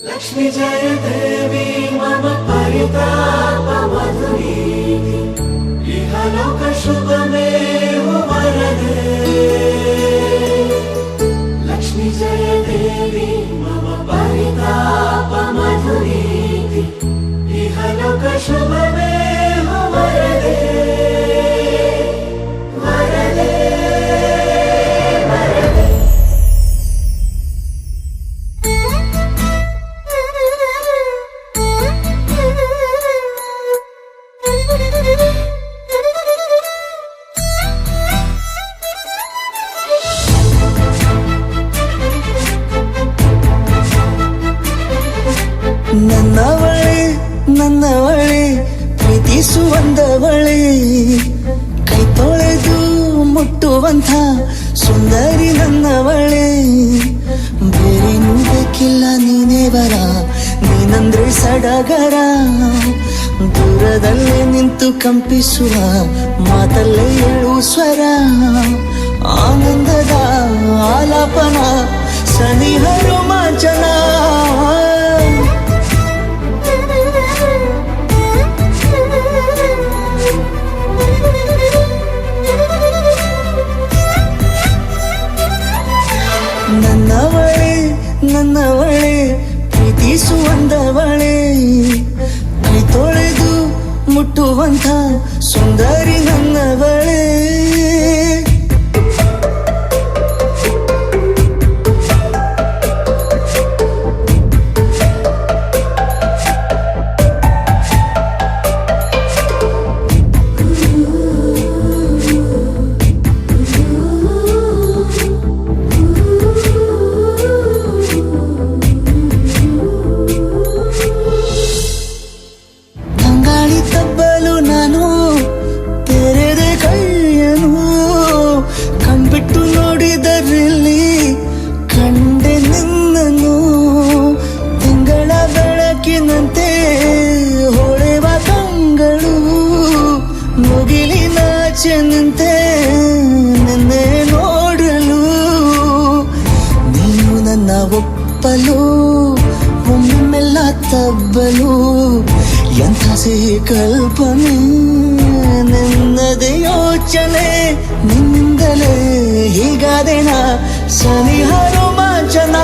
लक्ष्मी जय देवी मम परितापमधुरी इहलोक शुभमेव वरदे। लक्ष्मी जय देवी मम परितापमधुरी इहलोक शुभमेव वरदे वरदे वरदे। ನನ್ನವಳೆ ಪ್ರೀತಿಸುವಂದವಳೆ ಕೈ ತೊಳೆದು ಮುಟ್ಟುವಂಥ ಸುಂದರಿ ನನ್ನವಳೆ. ಬೇರೇನೂ ಬೇಕಿಲ್ಲ ನೀನೇ ಬರ, ನೀನಂದ್ರೆ ಸಡಗರ. ದೂರದಲ್ಲೇ ನಿಂತು ಕಂಪಿಸುವ ಮಾತಲ್ಲೇ ಏಳು ಸ್ವರ. ಆನಂದದ ಆಲಾಪನ ಸನಿಹ ರೋಮಾಂಚನ. ನನ್ನವಳೆ ಪ್ರೀತಿಸುವಂದವಳೆ ಕೈ ತೊಳೆದು ಮುಟ್ಟುವಂಥ ಸುಂದರಿ ನನ್ನವಳೆ. ನಿಂತೆ ನಿನ್ನೆ ನೋಡಲು ನೀನು ನನ್ನ ಒಪ್ಪಲು ಒಮ್ಮೆಲ್ಲ ತಬ್ಬಲು. ಎಂಥ ಸಿಹಿ ಕಲ್ಪನೆ ನಿನ್ನದೇ ಯೋಚನೆ. ನಿನ್ನಿಂದಲೇ ಹೀಗಾದೆನ ಸನಿಹ ರೋಮಾಂಚನ.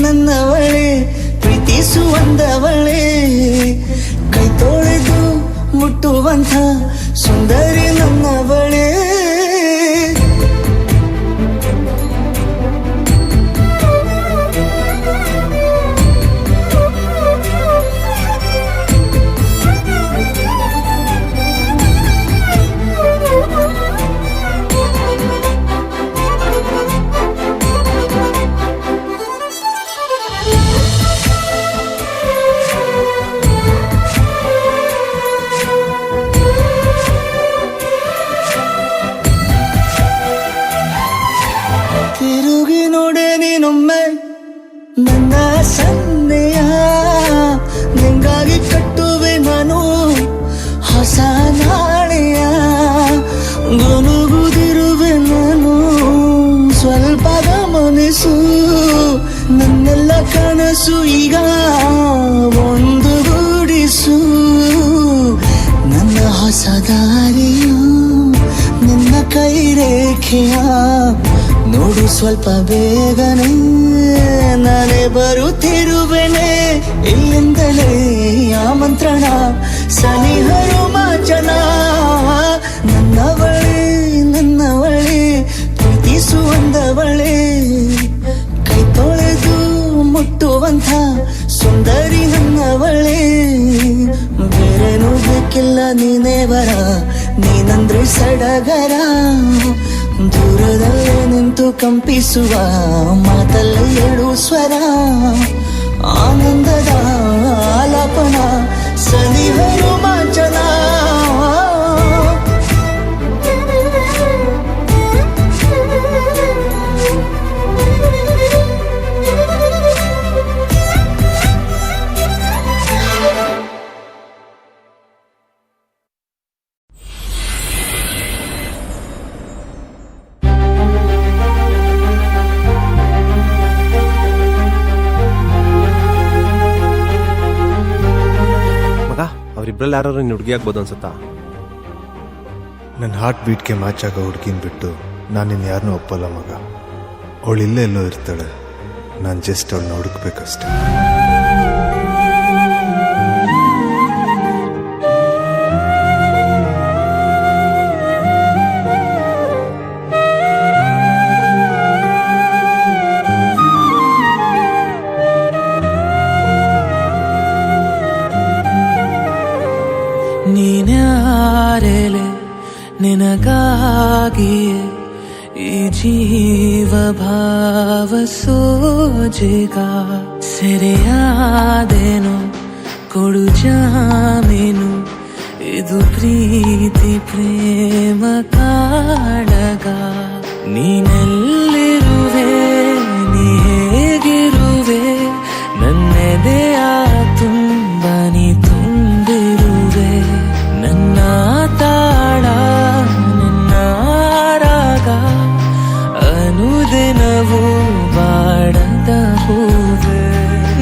ನನ್ನವಳೆ ಪ್ರೀತಿಸುವಂದವಳೆ ಕೈ ತೊಳೆದು ಮುಟ್ಟುವಂಥ ಸುಂದರಿ ನನ್ನವಳೆ. ತಿರುಗಿ ನೋಡೆ ನೀನೊಮ್ಮೆ ನನ್ನ ಸನ್ನೆಯ. ನಿಂಗಾಗಿ ಕಟ್ಟುವೆ ನಾನು ಹೊಸ ನಾಳೆಯ. ಗುನುಗುದಿರುವೆ ನಾನು ಸ್ವಲ್ಪ ಗಮನಿಸು. ನನ್ನೆಲ್ಲ ಕನಸು ಈಗ ಒಂದು ಗೂಡಿಸು. ನನ್ನ ಹೊಸ ದಾರಿಯು ನಿನ್ನ ಕೈ ರೇಖೆಯ ನೋಡು ಸ್ವಲ್ಪ ಬೇಗನೆ. ನಾನೇ ಬರುತ್ತಿರುವೆನೆ ಇಲ್ಲಿಂದಲೇ ಆಮಂತ್ರಣ ಸನಿಹ ರೋಮಾಂಚನ. ನನ್ನವಳೆ ಪ್ರೀತಿಸುವಂದವಳೆ ಕೈ ತೊಳೆದು ಮುಟ್ಟುವಂಥ ಸುಂದರಿ ನನ್ನವಳೆ. ಬೇರೇನೂ ಬೇಕಿಲ್ಲ ನೀನೇ ಬರ, ನೀನಂದ್ರೆ ಸಡಗರ. ದೂರದಲ್ಲೇ ನಿಂತು ಕಂಪಿಸುವ ಮಾತಲ್ಲೇ ಏಳು ಸ್ವರ. ಆನಂದದ ಆಲಾಪನ ಸನಿಹ ರೋಮಾಂಚನ. ಇಬ್ರಲ್ಲಿ ಯಾರು ನಿನ್ನ ಹುಡುಗಿ ಆಗ್ಬೋದು ಅನ್ಸುತ್ತಾ? ನನ್ನ ಹಾರ್ಟ್ ಬೀಟ್ಗೆ ಮ್ಯಾಚ್ ಆಗೋ ಹುಡುಗಿನ ಬಿಟ್ಟು ನಾನು ಇನ್ನು ಯಾರನ್ನೂ ಒಪ್ಪಲ್ಲ ಮಗ. ಅವಳು ಇಲ್ಲೇ ಎಲ್ಲೋ ಇರ್ತಾಳೆ, ನಾನು ಜಸ್ಟ್ ಅವಳನ್ನ ಹುಡುಕ್ಬೇಕಷ್ಟೆ. ನೀನ್ಯಾರೆಲೆ ನಿನಗಾಗಿಯೇ ಈ ಜೀವ ಭಾವ ಸೋಜಿಗ ಸೆರೆಯಾದೇನು ಕೊಡು ಜಾಮೀನು ಇದು ಪ್ರೀತಿ ಪ್ರೇಮ ಕಾಳಗ. ನೀನೆಲ್ಲಿರುವೆ ನೀ ಹೇಗಿರುವೆ ನನ್ನೆದೆಯ ತುಂಬ ನೀ ತುಂಬಿರುವೆ. ನನ್ನ ತಾಳ ನನ್ನ ರಾಗ ಅನುದಿನವೂ ಬಾಡದ ಹೂವೆ.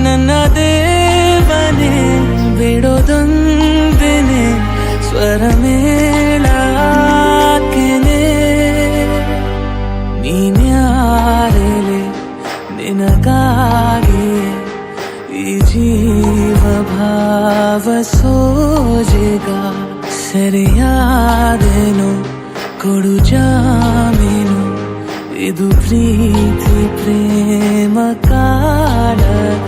ನನ್ನ ದೇವನೇ ಬಿಡೋದೊಂದೇನೆ ಸ್ವರ ಮೇಳಾಕೆನೆ. ನೀನ್ಯಾರೆಲೆ ನಿನಗಾಗಿ ಈ ಜೀವ ಭಾವ ಸೋಜಿಗ ಸರಿಯಾದೇನು ಕೊಡು ಜಾಮೀನು ಇದು ಪ್ರೀತಿ ಪ್ರೇಮ ಕಾಳಗ.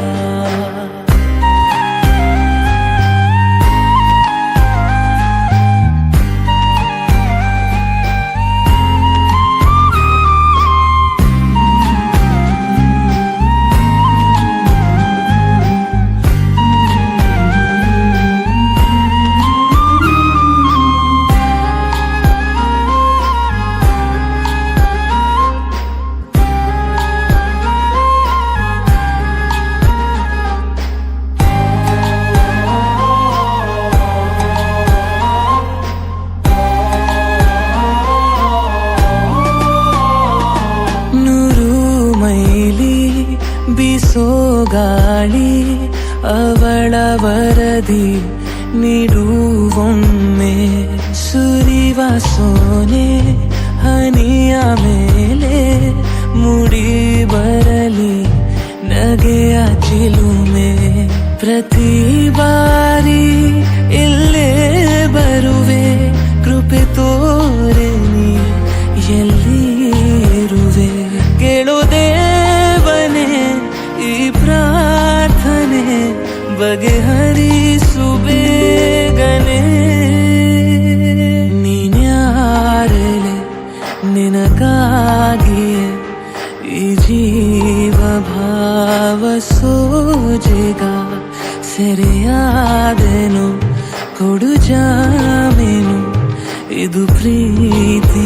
ಬೀಸೋ ಗಾಳಿ ಅವಳ ವರದಿ ನೀಡುವೊಮ್ಮೆ ಸುರಿವ ಸೋನೆ ಹನಿಯ ಮೇಲೆ ಮುಡಿ ಬರಲಿ ನಗೆಯ ಚಿಲುಮೆ. ಪ್ರತಿ ಬಾರಿ ಇಲ್ಲೇ ಬರುವೆ ಕೃಪೆ ತೋರೆ ನೀ ಎಲ್ಲಿ ಇರುವೆ. ಕೇಳೋದೇವನೇ ಈ ಪ್ರಾರ್ಥನೆ ಬಗೆಹರಿಸು ಬೇಗನೆ. ನೀನ್ಯಾರೆಲೆ ನಿನಗಾಗಿಯೇ ಈ ಜೀವ ಭಾವ ಸೋಜಿಗ ಸೆರೆಯಾದೇನು ಕೊಡು ಜಾಮೀನು ಇದು ಪ್ರೀತಿ